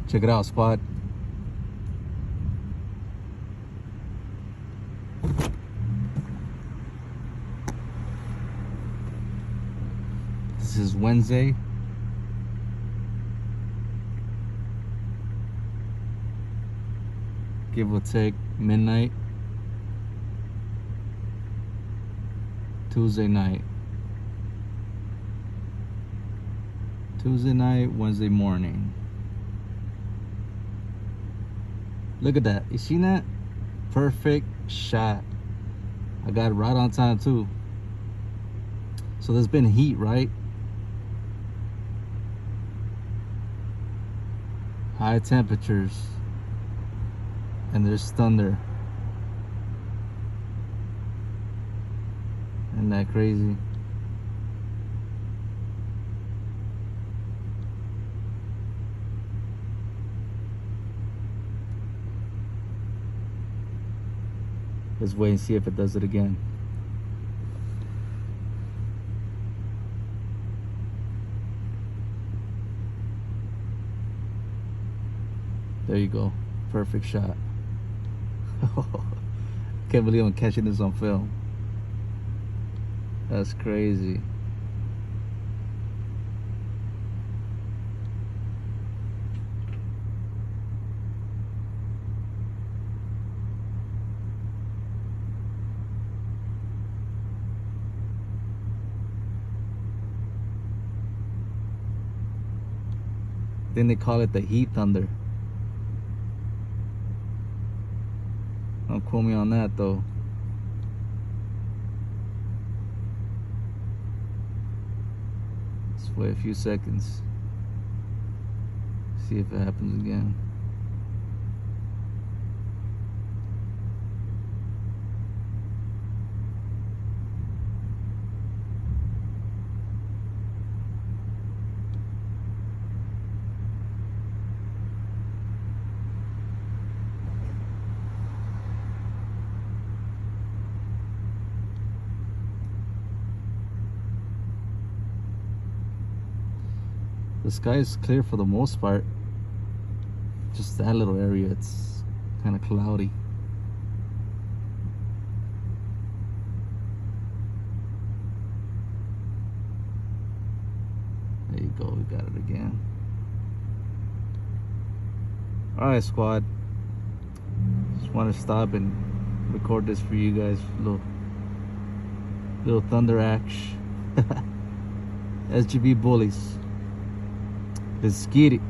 Check it out, squad. This is Wednesday. Give or take midnight. Tuesday night, Wednesday morning. Look at that. You seen that? Perfect shot. I got it right on time too. So there's been heat, right? High temperatures. And there's thunder. Isn't that crazy? Let's wait and see if it does it again. There you go. Perfect shot. Can't believe I'm catching this on film. That's crazy. Then they call it the heat thunder. Don't quote me on that though. Let's wait a few seconds. See if it happens again. The sky is clear for the most part. Just that little area, it's kind of cloudy. There you go, we got it again. Alright, squad. Just want to stop and record this for you guys. Little thunder action. SGB bullies. Let's get it.